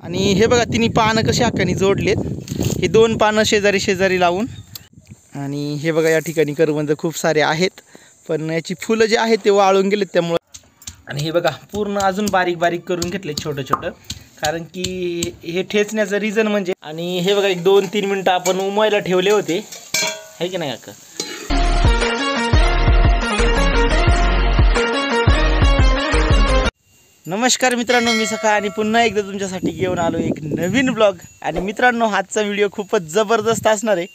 आणि हे बघा तिन्ही पानं कशी हक्कानी जोडलेत, हे 2 पानं शेजारी शेजारी लावून. आणि हे बघा या ठिकाणी करवंद खूप सारे आहेत, पण याची फुलं जे आहेत ते वाळून गेलेत त्यामुळे. आणि हे बघा पूर्ण अजून बारीक बारीक करून घेतले छोटं छोटं, कारण की हे ठेचण्याचं रिझन म्हणजे. आणि हे बघा 1-2-3 मिनटं आपण उमवायला ठेवले होते, आहे की नाही काका? नमस्कार मित्रांनो, मी सकाळ आणि पुन्हा एकदा तुमच्यासाठी घेऊन आलो एक नवीन ब्लॉग. आणि मित्रांनो आजचा व्हिडिओ खूपच जबरदस्त असणार आहे,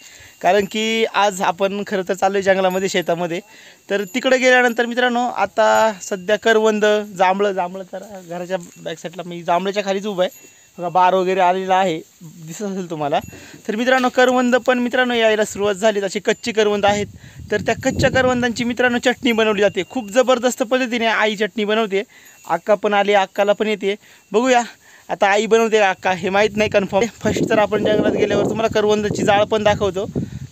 कारण की आज आपण खरं तर चाललो आहे जंगलामध्ये, शेतामध्ये. तर तिकडे गेल्यानंतर मित्रांनो आता सध्या करवंद, जांभळं तर घराच्या बॅकसाईडला मी जांभळाच्या खालीच उभा आहे बघा, बार वगैरे आलेला आहे, दिसत असेल तुम्हाला. तर मित्रांनो करवंद पण मित्रांनो यायला सुरुवात झाली, असे कच्चे करवंद आहेत. तर त्या कच्च्या करवंदांची मित्रांनो चटणी बनवली जाते, खूप जबरदस्त पद्धतीने आई चटणी बनवते. अक्का पण आली, अक्काला पण येते. बघूया आता आई बनवते का अक्का हे माहीत नाही कन्फर्म. फर्स्ट तर आपण जंगलात गेल्यावर तुम्हाला करवंदाची जाळ पण दाखवतो.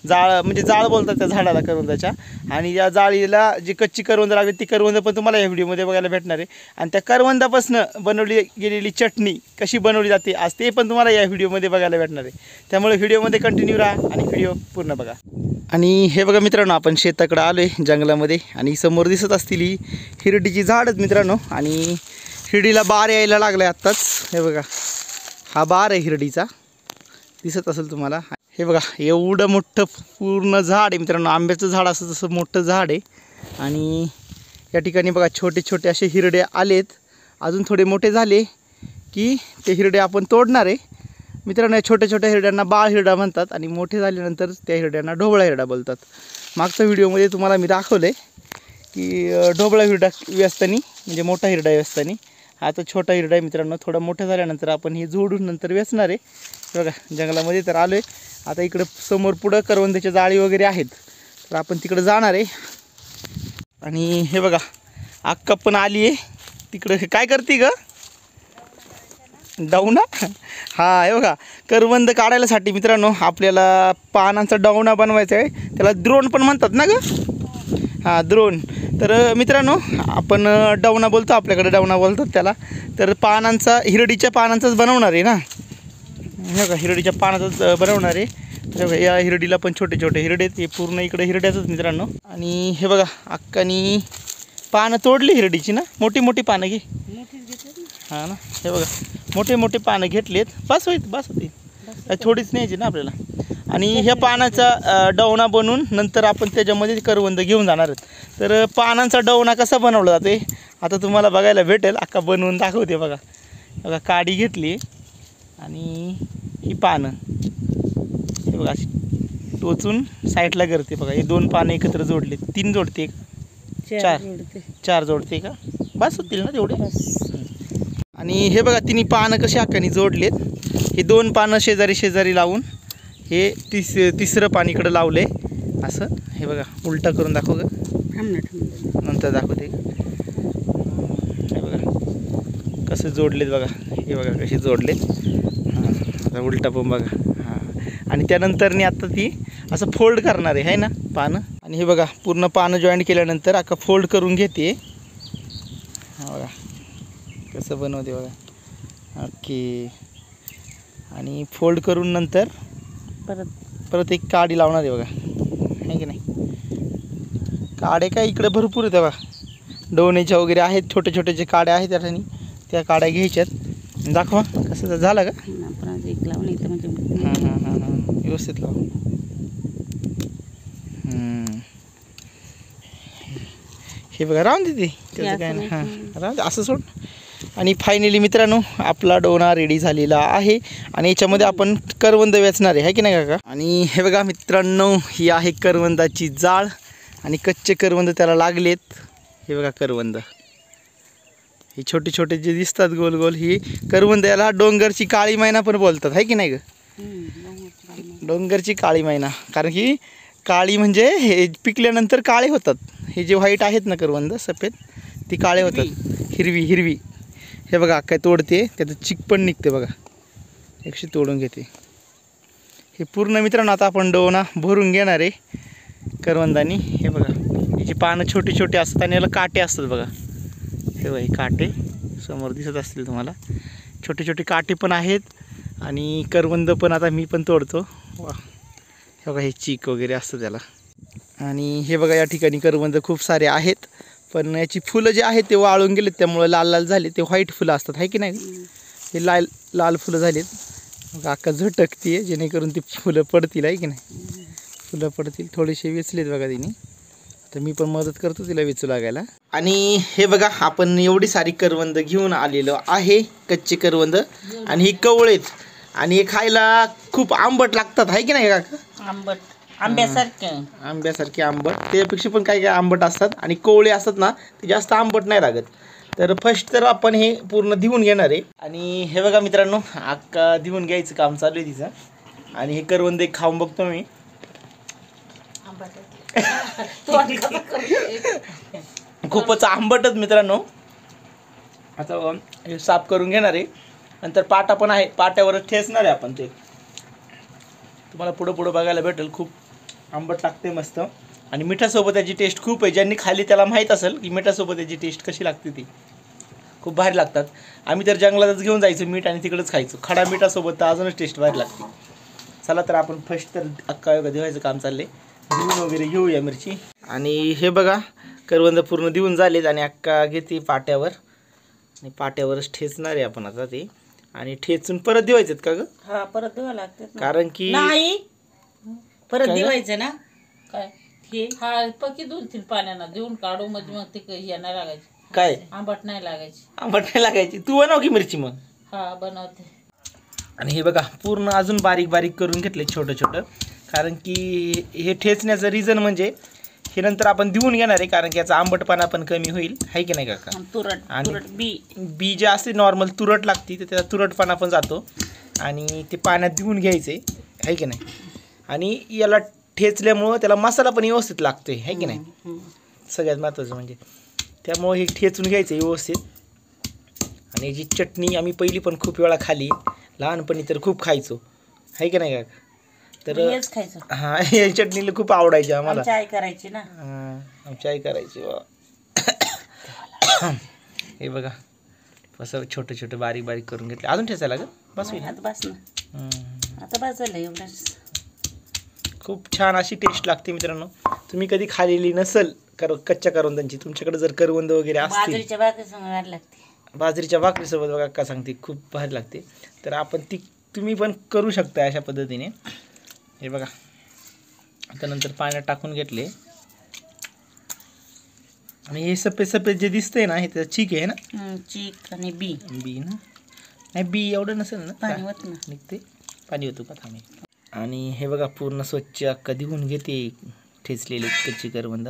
जाळ म्हणजे जाळ बोलतात त्या झाडाला करवंदाच्या. आणि या जाळीला जी कच्ची करवंद लागली ती करवंद पण तुम्हाला या व्हिडिओमध्ये बघायला भेटणार आहे. आणि त्या करवंदापासून बनवली गेलेली चटणी कशी बनवली जाते आज ते पण तुम्हाला या व्हिडिओमध्ये बघायला भेटणार आहे. त्यामुळे व्हिडिओमध्ये कंटिन्यू राहा आणि व्हिडिओ पूर्ण बघा. आणि हे बघा मित्रांनो आपण शेताकडे आलो आहे जंगलामध्ये, आणि समोर दिसत असतील ही हिरडीची झाडच मित्रांनो. आणि हिरडीला बार यायला लागला आहे आत्ताच. हे बघा हा बार आहे हिरडीचा, दिसत असेल तुम्हाला. हे बघा एवढं मोठं पूर्ण झाड आहे मित्रांनो, आंब्याचं झाड असं तसं मोठं झाड आहे. आणि या ठिकाणी बघा छोटे छोटे असे हिरडे आलेत, अजून थोडे मोठे झाले की ते हिरडे आपण तोडणार आहे मित्रांनो. या छोट्या छोट्या हिरड्यांना बाळ हिरडा म्हणतात, आणि मोठे झाल्यानंतर त्या हिरड्यांना ढोबळा हिरडा बोलतात. मागच्या व्हिडिओमध्ये तुम्हाला मी दाखवलं आहे की ढोबळा हिरडा व्यस्तानी म्हणजे मोठा हिरडा व्यस्तानी, हा तर छोटा हिरडा आहे मित्रांनो. थोडा मोठा झाल्यानंतर आपण हे जोडून नंतर वेचणार आहे. बघा जंगलामध्ये तर आलो आहे. आता इकडं समोर पुढं करवंदाच्या जाळी वगैरे आहेत, तर आपण तिकडं जाणार आहे. आणि हे बघा अक्का पण आली आहे तिकडं. काय करते ग डावना? हा हे बघा करवंद काढायलासाठी मित्रांनो आपल्याला पानांचा डावना बनवायचा आहे, त्याला द्रोण पण म्हणतात ना ग? हां द्रोण. तर मित्रांनो आपण डावना बोलतो, आपल्याकडे डावना बोलतात त्याला. तर पानांचा हिरडीच्या पानांचाच बनवणार आहे ना, हे बघा हिरडीच्या पानाचाच बनवणार आहे. तर या हिरडीला पण छोटे छोटे हिरडे आहेत, हे पूर्ण इकडे हिरड्याचंच मित्रांनो. आणि हे बघा अक्कानी पानं तोडली हिरडीची ना, मोठी मोठी पानं घे. हां ना, हे बघा मोठे मोठे पानं घेतलेत, बस होती थोडीच न्यायची ना आपल्याला. आणि ह्या पानाचा डवणा बनवून नंतर आपण त्याच्यामध्ये करवंद घेऊन जाणार आहेत. तर पानांचा डवणा कसा बनवला जाते आता तुम्हाला बघायला भेटेल, अक्का बनवून दाखवते. बघा बघा काडी घेतली आणि ही पानं हे बघा अशी टोचून साईडला करते. बघा हे 2 पानं एकत्र जोडले, 3 जोडते का 4 जोडते का, बस होतील ना तेवढे. आणि हे बघा तिन्ही पानं कशी हक्कानी जोडलेत, हे 2 पानं शेजारी शेजारी लावून हे तिसरं पान इकडं लावले असं. हे बघा उलटा करून दाखव ग, नंतर दाखवते. हे बघा कसं जोडलेत बघा, हे बघा कसे जोडलेत. हां आता उलटा पण बघा. हां आणि त्यानंतरनी आता ती असं फोल्ड करणार आहे ना पानं. आणि हे बघा पूर्ण पानं जॉईंट केल्यानंतर अख्खा फोल्ड करून घेते. हा बघा कसं बनवते बघा. ओके. आणि फोल्ड करून नंतर परत एक काडी लावणार आहे बघा, आहे की नाही. काड्या काय इकडे भरपूर आहेत बघा, डोण्याच्या वगैरे आहेत, छोटे छोटे जे काड्या आहेत त्या ठिकाणी त्या काड्या घ्यायच्यात. दाखवा कसं झालं का. हां हां हां हां व्यवस्थित लावा. हे बघा राहून देते त्याचं काय नाही. हां राहून दे असं सोड. आणि फायनली मित्रांनो आपला डोना रेडी झालेला आहे, आणि याच्यामध्ये आपण करवंद वेचणार आहे की नाही काका. आणि हे बघा मित्रांनो ही आहे करवंदाची जाळ, आणि कच्चे करवंद त्याला लागलेत. हे बघा करवंद ही छोटे छोटे जे दिसतात गोल गोल, ही करवंद. याला डोंगरची काळी मैना पण बोलतात, आहे की नाही ग. डोंगरची काळी मैना, कारण की काळी म्हणजे हे पिकल्यानंतर काळे होतात. हे जे व्हाईट आहेत ना करवंद सफेद, ती काळे होतात. हिरवी. हे बघा काय तोडते, त्याचं चिक पण निघते बघा, एकशी तोडून घेते. हे पूर्ण मित्रांनो आता आपण डोना भरून घेणार आहे करवंदानी. हे बघा याची पानं छोटी छोटी असतात आणि याला काटे असतात बघा. हे बघा हे काटे समोर दिसत असतील तुम्हाला, छोटे छोटे काटे पण आहेत आणि करवंद पण आता मी पण तोडतो. वा, हे बघा हे चीक वगैरे असतं त्याला. आणि हे बघा या ठिकाणी करवंद खूप सारे आहेत, पण याची फुलं जे आहेत ते वाळून गेलेत, त्यामुळं लाल लाल झाले. ते व्हाईट फुलं असतात आहे की नाही, हे लाल फुलं झालेत. काका झटकते जेणेकरून ती फुलं पडतील आहे की नाही, फुलं पडतील. थोडेसे वेचलेत बघा तिने, तर मी पण मदत करतो तिला वेचू लागायला. आणि हे बघा आपण एवढी सारी करवंद घेऊन आलेलो आहे, कच्चे करवंद. आणि ही कवळेत आणि हे खायला खूप आंबट लागतात आहे की नाही काका. आंबट आंब्यासारखे आंबट, त्यापेक्षा पण काही काही आंबट असतात. आणि कोवळे असतात ना ते जास्त आंबट नाही लागत. तर फर्स्ट तर आपण हे पूर्ण धुवून घेणार आहे. आणि हे बघा मित्रांनो, अक्का धुवून घ्यायचं काम चालू आहे तिचं. आणि हे करवंद एक खाऊन बघतो मी. खूपच आंबटच मित्रांनो. आता हे साफ करून घेणार आहे. नंतर पाटा पण आहे, पाट्यावरच ठेचणार आहे आपण. ते तुम्हाला पुढं पुढं बघायला भेटेल. खूप आंबट लागते मस्त. आणि मिठासोबत त्याची टेस्ट खूप आहे. ज्यांनी खाली त्याला माहीत असेल की मिठासोबत त्याची टेस्ट कशी लागते. ती खूप भारी लागतात. आम्ही तर जंगलातच घेऊन जायचो मीठ आणि तिकडंच खायचो. खडा मिठासोबत तर अजूनच टेस्ट भारी लागते. चला तर आपण फर्स्ट तर अक्का योगा धुवायचं काम चाललंय. धुवून वगैरे घेऊया मिरची. आणि हे बघा करवंद पूर्ण धुवून झालेत आणि अक्का घेते पाट्यावर. आणि पाट्यावरच ठेचणार आहे आपण आता ते. आणि ठेचून परत धुवायचेत का ग. हा परत धुवा लागते. कारण की नाही परत धुवायचं ना. काय हे हा पकी 2-3 पाण्यानं धुवून काढू म्हणजे मग ते नाही लागायची. काय आंबट नाही लागायची. आंबट नाही लागायची. तू बनव की मिरची मग. हा बनवते. आणि हे बघा पूर्ण अजून बारीक बारीक करून घेतले छोटं छोटं. कारण की हे ठेचण्याचं रिझन म्हणजे हे नंतर आपण धुवून घेणार आहे. कारण की याचा आंबटपणा पण कमी होईल आहे की नाही काका. तुरट बी जे असते नॉर्मल तुरट लागते तर त्याचा तुरटपणा पण जातो. आणि ते पाण्यात धुवून घ्यायचे आहे की नाही. आणि याला ठेचल्यामुळं त्याला मसाला पण व्यवस्थित लागतोय आहे की नाही. सगळ्यात महत्त्वाचं म्हणजे त्यामुळे हे ठेचून घ्यायचं व्यवस्थित. आणि याची चटणी आम्ही पहिली पण खूप वेळा खाली, लहानपणी तर खूप खायचो आहे की नाही काका. तर हां या चटणीला खूप आवडायची आम्हाला. चाय करायची ना. हां चाय करायची वा. हे बघा असं छोटं छोटं बारीक बारीक करून घेतले. अजून ठेचायला का बस होईल. आता बस ना. आता बस झालं एवढंच. खूप छान अशी टेस्ट लागते मित्रांनो. तुम्ही कधी खाल्लेली नसेल कच्च्या करवंदांची, तुमच्याकडे जर करवंद वगैरे असतील, बाजरीच्या भाकरीसोबत लागते. बाजरीच्या भाकरीसोबत बघा का सांगते खूप भारी लागते. तर आपण ती तुम्ही पण करू शकता अशा पद्धतीने. हे बघा आता नंतर पाण्यात टाकून घेतले. आणि हे सफेद सफेद जे दिसतंय ना हे त्याचं चीक आहे ना. चीक आणि बी ना नाही बी एवढं नसेल ना. पाणी होत ना निघते पाणी होतं का थांबे. आणि हे बघा पूर्ण स्वच्छ अक्का धुवून घेते ठेचलेले कच्ची करवंद.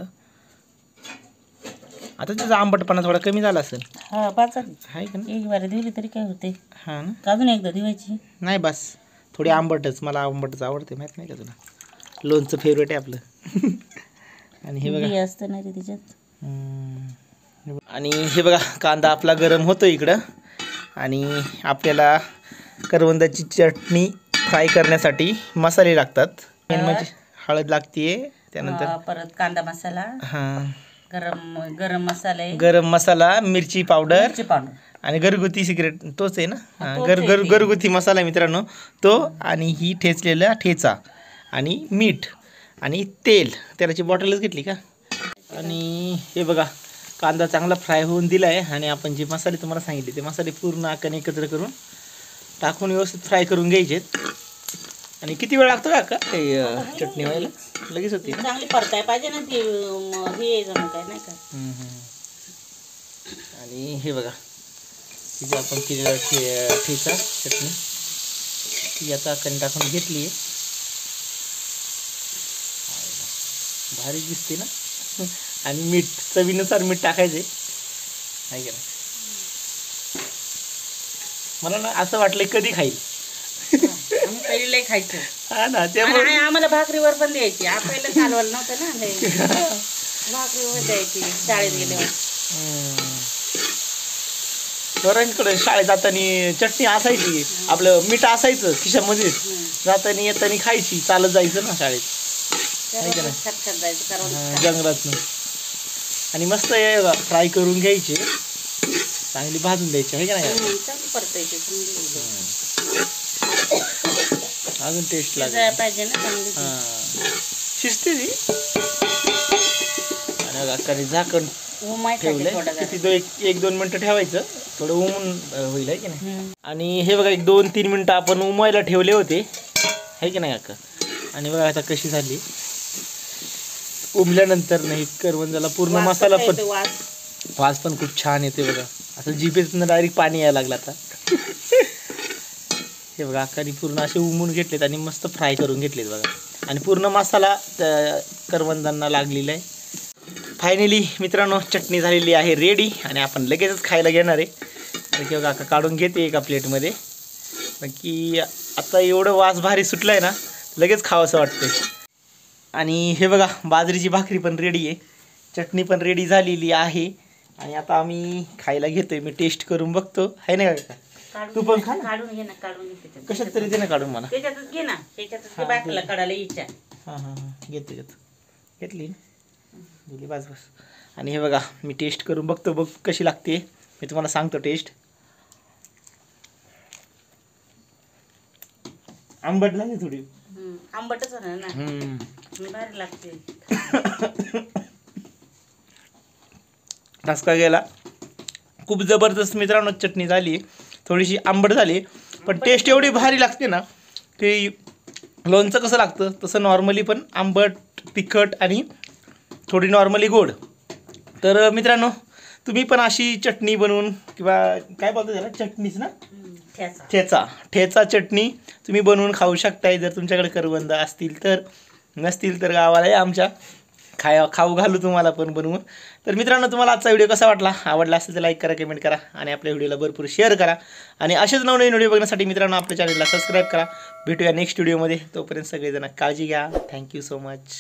आता त्याचा आंबटपणा थोडा कमी झाला असेल. हा पाचा आहे का ना. एक बार धुवली तरी काय होते. हां ना. अजून एकदा धुवायची नाही बस थोडी आंबटच. मला आंबटच आवडते माहीत नाही का तुला. लोणचं फेवरेट आहे आपलं. आणि हे बघा असतं नाही त्याच्यात. आणि हे बघा कांदा आपला गरम होतो इकडं. आणि आपल्याला करवंदाची चटणी फ्राय करण्यासाठी मसाले लागतात. मेन म्हणजे हळद लागते, त्यानंतर परत कांदा मसाला, हां गरम मसाला, गरम मसाला, मिरची पावडर आणि घरगुती सिगरेट तोच आहे ना. घरगुती मसाला मित्रांनो तो. आणि ही ठेचलेला ठेचा आणि मीठ आणि तेल, तेलाची बॉटलच घेतली का. आणि हे बघा कांदा चांगला फ्राय होऊन दिला आहे. आणि आपण जे मसाले तुम्हाला सांगितले ते मसाले पूर्ण आकाने एकत्र करून टाकून व्यवस्थित फ्राय करून घ्यायचे. आणि किती वेळ लागतो का ते चटणी व्हायला. लगेच होती चांगली परताय पाहिजे ना ती हे जमत काय नाही का. आणि हे बघा ही जी आपण केलेला ठेचा चटणी ती आता आकाने टाकून घेतली आहे. भारी दिसते ना. आणि मीठ चवीनुसार मीठ टाकायचे आहे का. मला ना असं वाटलं कधी खाईल. पहिलं खायचं. हा ना त्यामुळे आम्हाला भाकरीवर पण द्यायची. आपल्याला चालवायला नव्हतं ना. भाकरीवर द्यायची शाळेत गेल्यावर. पोरांकडे शाळेत जाताना चटणी असायची, आपलं मीठ असायचं खिशामध्ये. जाताना येताना खायची, चालत जायचं ना शाळेत जंगलातनं. आणि मस्त फ्राय करून घ्यायचे. चांगली भाजून द्यायची आहे का नाही चांगली परतायची अजून टेस्ट लागेल जायला पाहिजे ना चांगली ती. शिजते ती. आणि बघा अक्काने झाकण उमायसाठी ठेवलंय थोडा जरा. किती 1-2 मिनिटं ठेवायचं थोडं होईल आहे की नाही. आणि हे बघा 1-2-3 मिनिटं आपण उमायला ठेवले होते आहे की नाही अक्का. आणि बघा आता कशी झाली उमल्यानंतर नाही करवंदाला पूर्ण वास मसाला कसा पण येतो, वास. वास पण खूप छान येते बघा. असं जिभेतून डायरेक्ट पाणी यायला लागलं आता. हे बघा अक्काने पूर्ण असे उमून घेतलेत आणि मस्त फ्राय करून घेतलेत बघा. आणि पूर्ण मसाला त्या करवंदांना लागलेला आहे. फायनली मित्रांनो चटणी झालेली आहे रेडी आणि आपण लगेचच खायला घेणार आहे. तर की बघा काढून घेते एका प्लेटमध्ये. की आता एवढं वास भारी सुटलं आहे ना लगेच खावंसं वाटतंय. आणि हे बघा बाजरीची भाकरी पण रेडी आहे, चटणी पण रेडी झालेली आहे. आणि आता आम्ही खायला घेतोय. मी टेस्ट करून बघतो आहे ना का. तू पण खा ना. काढून घे ना, काढून घे त्याच्यात. कशात तरी दे ना काढून मला. त्याच्यातच घे ना, त्याच्यातच हा, ते बाटला काढायला इच्छा. हां घेतो घेतली दिली बस. आणि हे बघा मी टेस्ट करून बघतो बघ कशी लागते. मी तुम्हाला सांगतो टेस्ट. आंबट लागली थोडी. आंबटच होणार ना, भारी लागते. ठसका गेला. खूप जबरदस्त मित्रांनो चटणी झाली. थोडीशी आंबट झाली पण टेस्ट एवढी भारी लागते ना की लोणचं कसं लागतं तसं नॉर्मली पण आंबट तिखट आणि थोडी नॉर्मली गोड. तर मित्रांनो तुम्ही पण अशी चटणी बनवून किंवा काय बोलतो त्याला चटणीच ना ठेचा चटणी तुम्ही बनवून खाऊ शकताय जर तुमच्याकडे करवंद असतील तर. नसतील तर गावाला आहे आमच्या खाऊ घालू तुम्हाला पण बनवून. तर मित्रांनो तुम्हाला आजचा व्हिडिओ कसा वाटला, आवडला असेल तर लाईक करा, कमेंट करा आणि आपल्या व्हिडिओला भरपूर शेअर करा. आणि असेच नवनवीन व्हिडिओ बघण्यासाठी मित्रांनो आपल्या चॅनलला सबस्क्राईब करा. भेटूया नेक्स्ट व्हिडिओमध्ये. तोपर्यंत सगळेजण काळजी घ्या. Thank you so much.